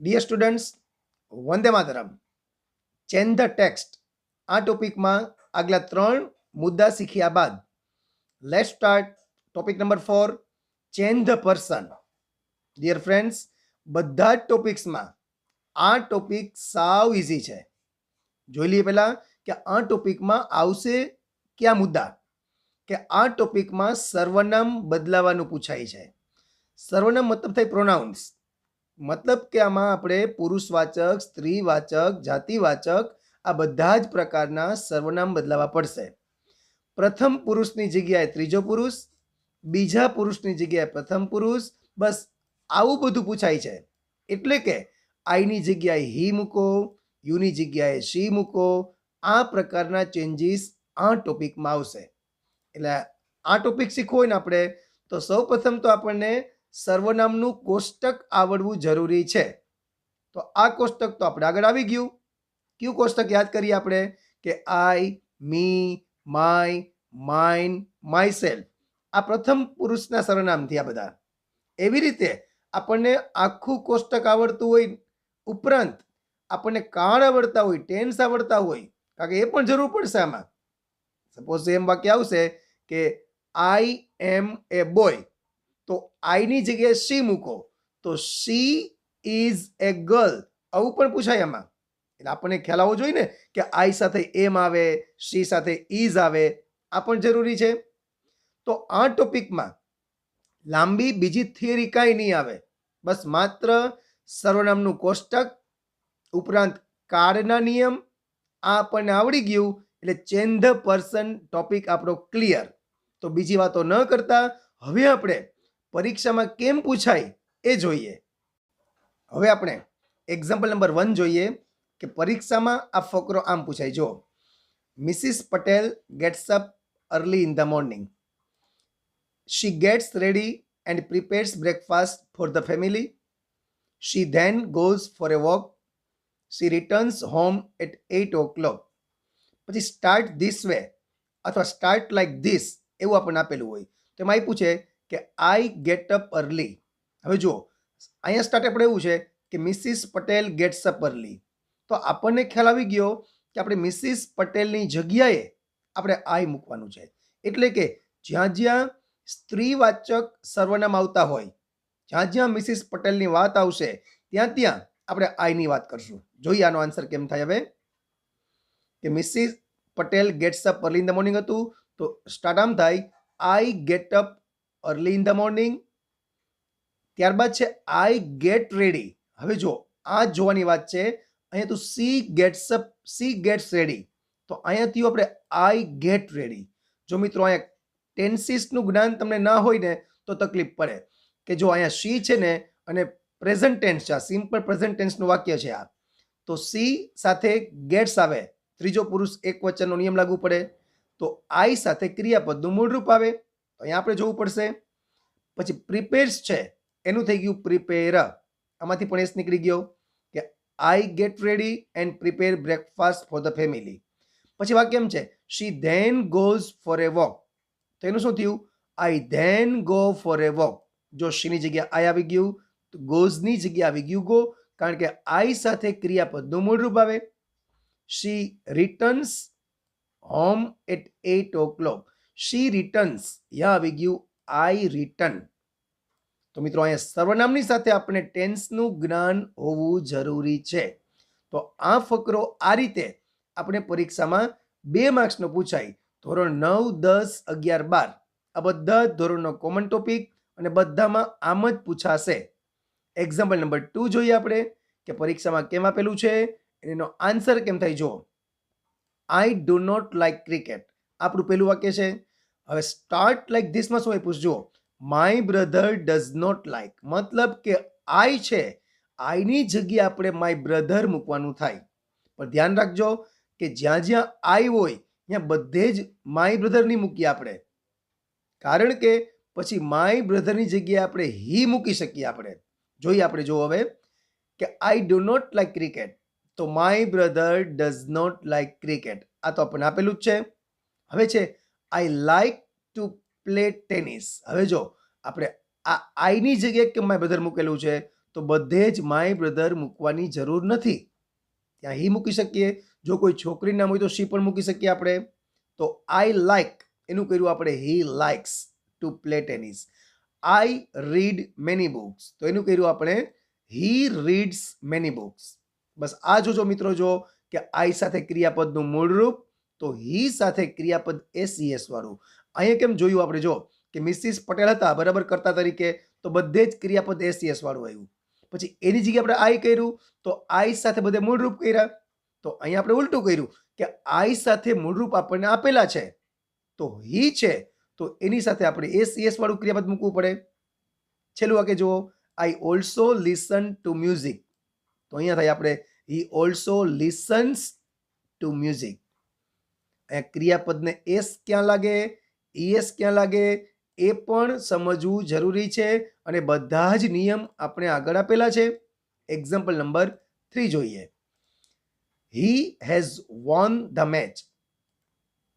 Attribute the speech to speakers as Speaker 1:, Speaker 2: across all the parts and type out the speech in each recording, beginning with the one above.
Speaker 1: Dear students, વંદે માતરમ. Change the text આ ટોપિકમાં આગલા 3 મુદ્દા શીખ્યા બાદ let's start topic number 4, change the person. Dear friends, બધા જ ટોપિક્સમાં આ ટોપિક સાવ ઇઝી છે. જોઈ લઈએ પહેલા કે આ ટોપિકમાં આવશે કયા મુદ્દા. કે આ ટોપિકમાં સર્વનામ બદલાવાનું પૂછાય છે. સર્વનામ મતલબ થાય પ્રોનાઉન્સ. મતલબ કે આમાં આપણે પુરુષવાચક, સ્ત્રીવાચક, જાતિવાચક આ બધા જ પ્રકારના સર્વનામ બદલાવા પડશે. પ્રથમ પુરુષની જગ્યાએ ત્રીજો પુરુષ, બીજા પુરુષની જગ્યાએ પ્રથમ પુરુષ, બસ આવું બધું પૂછાય છે. એટલે કે આઈની જગ્યાએ હી મૂકો, યુની જગ્યાએ શી મૂકો. આ પ્રકારના ચેન્જીસ આ ટોપિકમાં આવશે. એટલે આ ટોપિક શીખવો હોય ને આપણે તો સૌપ્રથમ તો આપણને સર્વનામનું કોષ્ટક આવડવું જરૂરી છે. તો આ કોષ્ટક તો આપણે આગળ આવી ગયું. કયું કોષ્ટક યાદ કરીએ આપણે? કે આઈ, મી, માય, માઇન, માયસેલ્ફ. આ પ્રથમ પુરુષના સર્વનામ થયા બધા. એવી રીતે આપણને આખું કોષ્ટક આવડતું હોય ઉપરાંત આપણને કાળ આવડતા હોય, ટેન્સ આવડતા હોય, કારણ કે એ પણ જરૂર પડશે આમાં. સપોઝ એમ વાક્ય આવશે કે આઈ એમ એ બોય, તો આઈની જગ્યાએ શી મૂકો, તો શી ઇઝ એ ગર્લ. આવું પણ પૂછાય આમાં. એટલે આપણને ખ્યાલ આવવો જોઈએ ને કે આઈ સાથે એમ આવે, શી સાથે ઇઝ આવે. આ પણ જરૂરી છે. તો આ ટોપિકમાં લાંબી બીજી થિયરી કાંઈ નહીં આવે. બસ માત્ર સર્વનામનું કોષ્ટક ઉપરાંત કાળના નિયમ આ આપણને આવડી ગયું એટલે ચેન્જ ધ પર્સન ટોપિક આપણો ક્લિયર. તો બીજી વાતો ન કરતા હવે આપણે પરીક્ષામાં કેમ પૂછાય એ જોઈએ. હવે આપણે એક્ઝામ્પલ નંબર 1 જોઈએ કે પરીક્ષામાં આ ફકરો આમ પૂછાય. જો Mrs Patel gets up early in the morning. She gets ready and prepares breakfast for the family. She then goes for a walk. She returns home at 8 o'clock. પછી સ્ટાર્ટ ધીસ વે અથવા start like this એવું આપણને આપેલું હોય. તો એમાં આપ્યું છે કે આઈ ગેટ અપ અર્લી. હવે જુઓ, અહીંયા સ્ટાર્ટ આપણે એવું છે કે Mrs Patel gets up early. તો આપણને ખ્યાલ આવી ગયો કે આપણે મિસિસ પટેલની જગ્યાએ આપણે આઈ મૂકવાનું છે. એટલે કે જ્યાં જ્યાં સ્ત્રીવાચક સર્વનામ આવતા હોય, જ્યાં જ્યાં મિસિસ પટેલની વાત આવશે ત્યાં ત્યાં આપણે આઈની વાત કરશું. જોઈએ આનો આન્સર કેમ થાય. હવે કે Mrs Patel gets up early in the morning હતું, તો સ્ટાર્ટ આમ થાય I get up early in the morning. ત્યારબાદ છે આઈ ગેટ રેડી. હવે જો આ જોવાની વાત છે. અહીંયા તો she gets up, she gets ready. તો અહીંયાથી આપણે આઈ ગેટ રેડી. જો મિત્રો અહીંયા ટેન્સીસનું જ્ઞાન તમને ના હોય ને તો તકલીફ પડે. કે જો અહીંયા શી છે ને અને પ્રેઝન્ટ ટેન્સ છે, આ સિમ્પલ પ્રેઝન્ટ ટેન્સનું વાક્ય છે આ. તો સી સાથે ગેટ્સ આવે, ત્રીજો પુરુષ એક વચનનો નિયમ લાગુ પડે. તો આઈ સાથે ક્રિયાપદનું મૂળરૂપ આવે. તો અહીંયા આપણે જોવું પડશે. પછી પ્રિપેર્સ છે એનું થઈ ગયું પ્રિપેર. આમાંથી પણ એસ નીકળી ગયો કે I get ready and prepare breakfast for the family. પછી વાક્ય એમ છે she then goes for a walk. તો એનું શું થયું? I then go for a walk. જો શીની જગ્યા આઈ આવી ગયું તો ગોઝની જગ્યા આવી ગયું ગો, કારણ કે આઈ સાથે ક્રિયાપદનું મૂળરૂપ આવે. She returns home at 8 o'clock. She returns, યા આવી ગયું આઈ રિટર્ન. તો મિત્રો અહીંયા સર્વનામની સાથે આપણે ટેન્સનું જ્ઞાન હોવું જરૂરી છે. તો આ ફકરો આ રીતે આપણે પરીક્ષામાં 2 માર્ક્સનો પૂછાય. ધોરણ 9, 10, 11, 12 આ બધા ધોરણનો કોમન ટોપિક અને બધામાં આમ જ પૂછાશે. એક્ઝામ્પલ નંબર 2 જોઈએ આપણે કે પરીક્ષામાં કેમ આપેલું છે, એનો આન્સર કેમ થાય. જો I do not like cricket આપણું પહેલું વાક્ય છે. હવે સ્ટાર્ટ લાઈક ધીસમાં શું આપ્યું? જો my brother does not like, મતલબ કે આઈ છે, આઈની જગ્યાએ આપણે માય બ્રધર મૂકવાનું થાય. પણ ધ્યાન રાખજો કે જ્યાં જ્યાં આઈ હોય ત્યાં બધે જ માય બ્રધર નહીં મૂકીએ આપણે, કારણ કે પછી માય બ્રધરની જગ્યાએ આપણે હી મૂકી શકીએ. આપણે જોઈએ, આપણે જો હવે કે I do not like cricket, તો my brother does not like cricket આ તો આપણને આપેલું જ છે. હવે છે I like to play tennis. હવે જો આપણે આ આઈની જગ્યાએ કે માય બ્રધર મૂકેલું છે, તો બધે જ માય બ્રધર મૂકવાની જરૂર નથી. ત્યાં હી મૂકી શકીએ. જો કોઈ છોકરીનું નામ હોય તો શી પણ મૂકી શકીએ આપણે. તો આઈ લાઈક એનું કર્યું આપણે હી likes to play tennis. I read many books તો એનું કર્યું આપણે હી રીડ્સ મેની બુક્સ. બસ આ જોજો મિત્રો, જો કે આઈ સાથે ક્રિયાપદનું મૂળ રૂપ તો હી સાથે ક્રિયાપદ એસઈએસ વાળું. અહીંયા કેમ જોયું આપણે, જો કે મિસિસ પટેલ હતા બરાબર કર્તા તરીકે, તો બધે જ ક્રિયાપદ એસઈએસ વાળું આવ્યું. પછી એની જગ્યાએ આપણે આઈ કર્યું તો આઈ સાથે બધે મૂળરૂપ કર્યા. તો અહીંયા આપણે ઉલટું કર્યું કે આઈ સાથે મૂળરૂપ આપણને આપેલા છે તો હી છે તો એની સાથે આપણે એસઈએસ વાળું ક્રિયાપદ મૂકવું પડે. છેલ્લું વાક્ય જુઓ, I also listen to music. તો અહીંયા થાય આપણે he also listens to music. અહીંયા ક્રિયાપદને એસ ક્યાં લાગે, ઈએસ ક્યાં લાગે એ પણ સમજવું જરૂરી છે. અને બધા જ નિયમ આપણે આગળ આપેલા છે. એક્ઝામ્પલ નંબર 3 જોઈએ. હી હેઝ વોન ધ મેચ.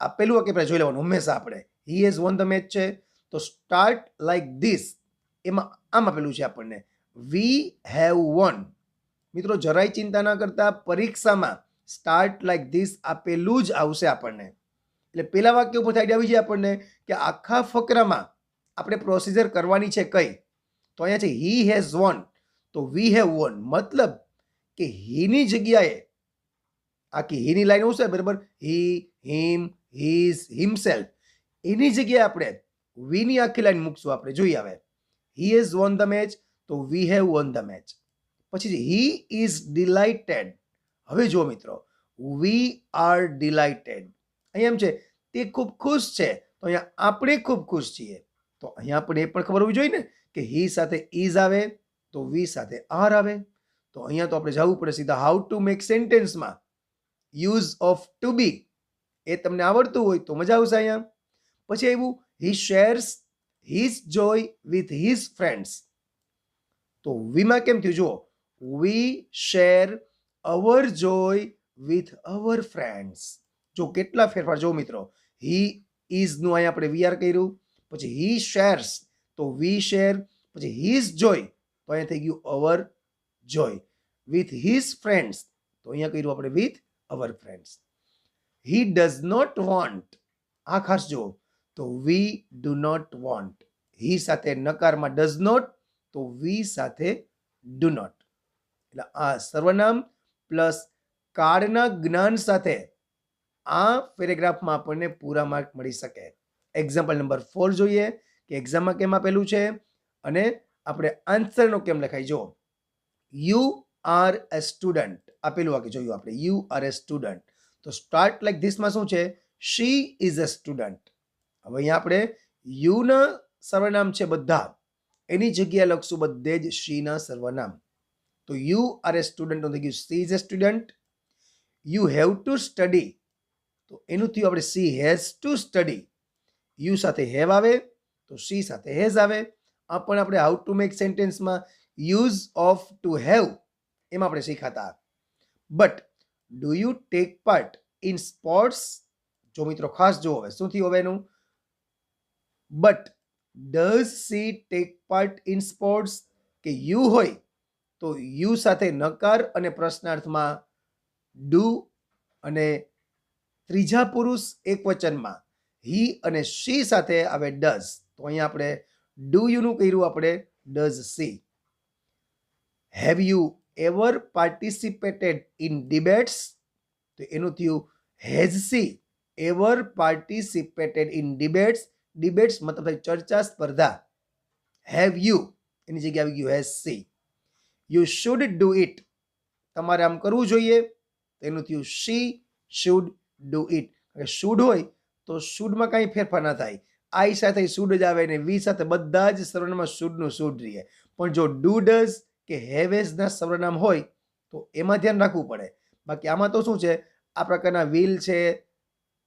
Speaker 1: આપેલું વાક્ય આપણે જોઈ લેવાનું હંમેશા આપણે. હી હેઝ વોન ધ મેચ છે તો સ્ટાર્ટ લાઈક ધીસ એમાં આમ આપેલું છે આપણને વી હેવ વોન. મિત્રો જરાય ચિંતા ના કરતા, પરીક્ષામાં સ્ટાર્ટ લાઈક ધીસ આપેલું જ આવશે આપણને. એટલે પેલા વાક્ય ઉપરથી આઈડિયા આવી જાય આપણને કે આખા ફકરામાં આપણે પ્રોસિજર કરવાની છે કઈ. તો અહીંયા છે હી હેઝ વોન તો વી હેવ વોન, મતલબ કે હીની જગ્યાએ આખી હીની લાઈન આવશે બરાબર, હી, હિમ, હીઝ, હિમસેલ્ફ, એની જગ્યાએ આપણે વીની આખી લાઈન મૂકશું આપણે. જોઈએ હવે, he has won the match તો we have won the match. પછી હી ઇઝ ડિલાઇટેડ. હવે જુઓ મિત્રો, વી આર ડિલાઇટેડ. અહીંયા એમ છે તે ખૂબ ખુશ છે તો અહીંયા આપણે ખૂબ ખુશ છીએ. તો અહીંયા આપણે એ પણ ખબર હોવી જોઈએ ને કે હી સાથે ઇઝ આવે તો વી સાથે આર આવે. તો અહીંયા તો આપણે જવું પડે સીધા હાઉ ટુ મેક સેન્ટેન્સમાં. યુઝ ઓફ ટુ બી એ તમને આવડતું હોય તો મજા આવશે અહીંયા. પછી આવ્યું he shares his joy with his friends. તો વીમાં કેમ થયું જુઓ, we share our joy with our friends. જો કેટલા ફેરફાર જો મિત્રો, હી ઇઝ નું અહીંયા આપણે વી આર કર્યું, પછી હી શેર્સ તો વી શેર, પછી હિઝ જોય તો અહીંયા થઈ ગયું our joy, with his friends તો અહીંયા કર્યું આપણે with our friends. He does not want, આ ખાસ જુઓ, તો we do not want. He સાથે નકારમાં ડઝ નોટ તો વી સાથે ડુ નોટ. એટલે આ સર્વનામ પ્લસ કાળના જ્ઞાન સાથે આ પેરેગ્રાફમાં આપણને પૂરા માર્ક મળી શકે. એક્ઝામ્પલ નંબર 4 જોઈએ કે એક્ઝામમાં કેમ આપેલું છે અને આપણે આન્સરનો કેમ લખાય. જો યુ આર એ સ્ટુડન્ટ આપેલું વાક્ય જોયું આપણે, યુ આર એ સ્ટુડન્ટ. તો સ્ટાર્ટ લાઈક ધીસમાં શું છે, શી ઇઝ અ સ્ટુડન્ટ. હવે અહીંયા આપણે યુના સર્વનામ છે બધા, એની જગ્યાએ લખશું બધે જ શીના સર્વનામ. તો યુ આર એ સ્ટુડન્ટ થઈ ગયું she is a student. You have to study તો એનું થયું આપણે she has to study. You સાથે હેવ આવે તો સી સાથે હેઝ આવે. આ પણ આપણે હાઉ ટુ મેક સેન્ટેન્સમાં યુઝ ઓફ ટુ હેવ એમાં આપણે શીખાતા. But do you take part in sports. જો મિત્રો ખાસ જુઓ હવે શું થયું હવે એનું, but does she take part in sports. કે યુ હોય તો યુ સાથે નકાર અને પ્રશ્નાર્થમાં ડુ, અને ત્રીજા પુરુષ એક વચનમાં હી અને શી સાથે આવે ડઝ. તો અહીંયા આપણે ડુ યુનું કર્યું આપણે does she. Have you ever participated in debates તો એનું થયું has she ever participated in debates. Debates મતલબ ચર્ચા સ્પર્ધા. હેવ યુ એની જગ્યાએ આવી ગયું has she. You should do it તમારે આમ કરવું જોઈએ તો એનું થયું she should do it. Should હોય તો શુડમાં કાંઈ ફેરફાર ના થાય, આઈ સાથે શુડ જ આવે ને વી સાથે બધા જ સર્વનામમાં શુડનું શુડ રહે. પણ જો ડુ ડઝ કે હેવ હેઝ ના સર્વનામ હોય તો એમાં ધ્યાન રાખવું પડે. બાકી આમાં તો શું છે, આ પ્રકારના વિલ છે,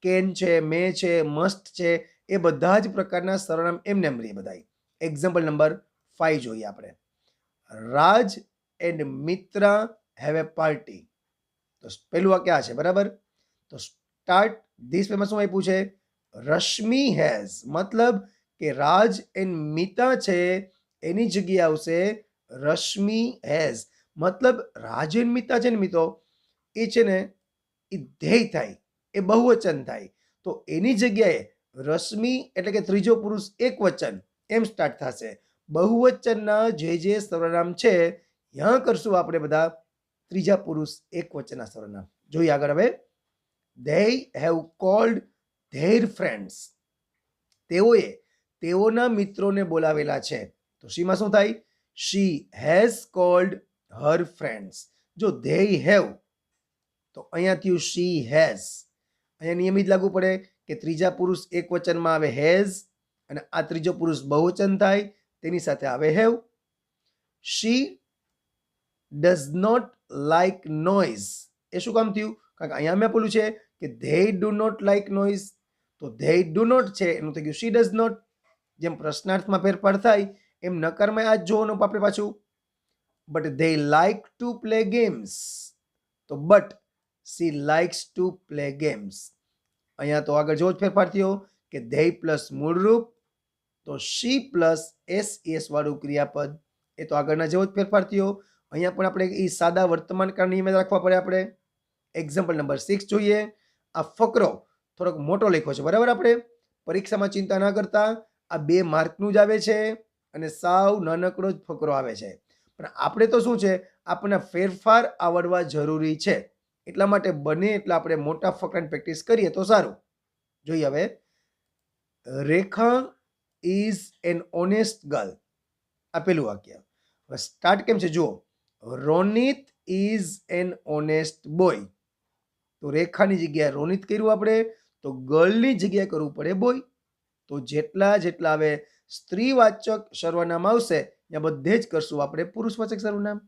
Speaker 1: કેન છે, મે છે, મસ્ટ છે, એ બધા જ પ્રકારના સર્વનામ એમને એમ રહે બધા. એક્ઝામ્પલ નંબર 5 જોઈએ આપણે. Raj and Mitra have a party. તો પેલું વાક્ય આ છે બરાબર. તો સ્ટાર્ટ ધીસ પેમાં શું આપ્યું છે, રશ્મિ હેઝ, મતલબ કે રાજ એન્ડ મિતા છે એની જગ્યાએ આવશે રશ્મિ હેઝ, મતલબ રાજન્મિતા છે ને મિત્રો, એ છે ને એ ધ્યેય થાય, એ બહુવચન થાય. તો એની જગ્યાએ રશ્મિ એટલે કે ત્રીજો પુરુષ એક વચન એમ સ્ટાર્ટ થશે. બહુવચનના જે સર્વનામ છે ત્યાં કરશું આપણે બધા ત્રીજા પુરુષ એક વચનના સર્વનામ. જોઈએ આગળ હવે. they have called their friends, તેઓએ તેઓના મિત્રોને બોલાવેલા છે. તો શીમાં શું થાય? she has called her friends. જો they have તો અહીંયા થયું she has. અહીંયા નિયમિત લાગુ પડે કે ત્રીજા પુરુષ એક વચનમાં આવે has અને આ ત્રીજો પુરુષ બહુવચન થાય તેની સાથે આવે have. she does not like noise. એ શું કામ થયું? કારણ કે અહીંયા મેં પેલું છે કે they do not like noise, તો they do not છે એનું થઈ ગયું she does not. જેમ પ્રશ્નાર્થમાં ફેરફાર થાય એમ નકારમાં આ જ જોવાનું આપણે પાછું. but they like to play games, તો but she likes to play games. અહીંયા તો આગળ જેવો જ ફેરફાર થયો કે they પ્લસ મૂળરૂપ, તો she પ્લસ SES વાળું ક્રિયાપદ, એ તો આગળના જેવો જ ફેરફાર થયો. અહીંયા પણ આપણે એ સાદા વર્તમાન કાળ નિયમ રાખવા પડે. આપણે એક્ઝામ્પલ નંબર 6 જોઈએ. આ ફકરો થોડોક મોટો લખ્યો છે, બરાબર. આપણે પરીક્ષામાં ચિંતા ના કરતા, આ 2 માર્કનું જ આવે છે અને સાવ નાનકડો જ ફકરો આવે છે. પણ આપણે તો શું છે, આપણને ફેરફાર આવડવા જરૂરી છે. એટલા માટે બને એટલે આપણે મોટા ફકરાની પ્રેક્ટિસ કરીએ તો સારું. જોઈએ હવે. રેખા ઇઝ એન ઓનેસ્ટ ગર્લ, આપેલું વાક્ય. હવે સ્ટાર્ટ કેમ છે જુઓ. Ronit is an honest boy, તો રેખાની જગ્યાએ રોનિત કર્યું આપણે, તો ગર્લની જગ્યાએ કરવું પડે બોય. તો જેટલા આવે સ્ત્રીવાચક સર્વનામ આવશે ત્યાં બધે જ કરશું આપણે પુરુષવાચક સર્વનામ.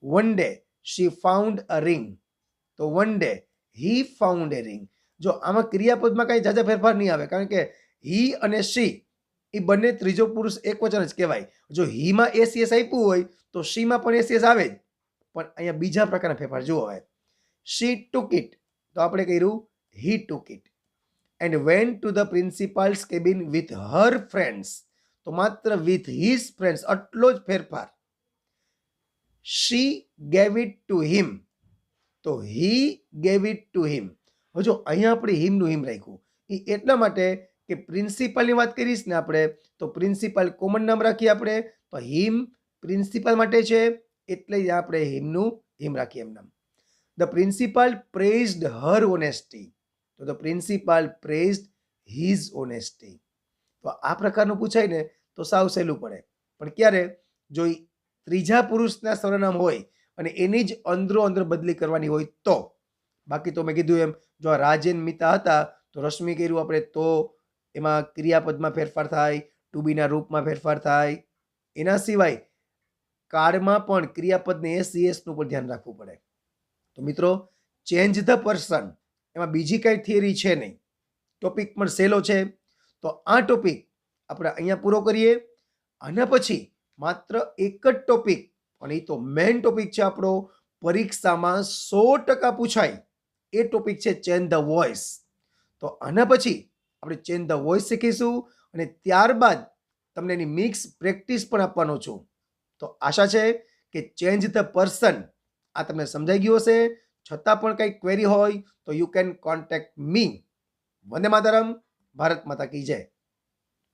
Speaker 1: One day she found a ring, તો one day he found a ring. જો આમાં ક્રિયાપદમાં કાંઈ જાજા ફેરફાર નહીં આવે, કારણ કે હી અને શી એ બંને ત્રીજો પુરુષ એક વચન જ કહેવાય. જો હીમાં એસ આપ્યું હોય તો શીમાં પણ એસ આવે જ, પણ અહીંયા બીજા પ્રકારના ફેરફાર જુઓ. હવે શી ટુક ઇટ, તો આપણે કર્યું he took it. And went to the principal's cabin with her friends, તો માત્ર વિથ હિઝ ફ્રેન્ડ્સ આટલો જ ફેરફાર. She gave it to him, તો he gave it to him. હવે જો અહીંયા આપણે હિમનું હિમ રાખ્યું એ એટલા માટે કે પ્રિન્સિપાલની વાત કરીશ ને આપણે, તો પ્રિન્સિપાલ કોમન નામ રાખીએ આપણે, તો હિમ પ્રિન્સિપાલ માટે છે એટલે આપણે હિમનું હિમ રાખીએ એમ નામ. ધ પ્રિન્સિપાલ પ્રેઝડ હર ઓનેસ્ટી, તો ધ પ્રિન્સિપાલ પ્રેઝડ હિઝ ઓનેસ્ટી. તો આ પ્રકારનું પૂછાય ને તો સાવ સહેલું પડે. પણ ક્યારે? જો ત્રીજા પુરુષના સર્વનામ હોય અને એની જ અંદરો અંદર બદલી કરવાની હોય તો. બાકી તો મેં કીધું એમ, જો આ રાજન મિતા હતા તો રશ્મિ કર્યું આપણે, તો એમાં ક્રિયાપદમાં ફેરફાર થાય, ટુ બીના રૂપમાં ફેરફાર થાય. એના સિવાય કાળમાં પણ ક્રિયાપદને એસનું પણ ધ્યાન રાખવું પડે. તો મિત્રો, ચેન્જ ધ પર્સન એમાં બીજી કાંઈ થિયરી છે નહીં, ટોપિક પણ સહેલો છે. તો આ ટોપિક આપણે અહીંયા પૂરો કરીએ. આના પછી માત્ર એક જ ટોપિક, અને એ તો મેઇન ટોપિક છે આપણો, પરીક્ષામાં 100% પૂછાય એ ટોપિક છે ચેન્જ ધ વોઇસ. તો આના પછી આપણે ચેન્જ ધ વોઇસ શીખીશું અને ત્યારબાદ તમને એની મિક્સ પ્રેક્ટિસ પણ આપવાનો છું. તો આશા છે કે ચેન્જ ધ પર્સન આ તમને સમજાઈ ગયું હશે. છતાં પણ કંઈ ક્વેરી હોય તો યુ કેન કોન્ટેક્ટ મી. વંદે માતરમ. ભારત માતા કી જય.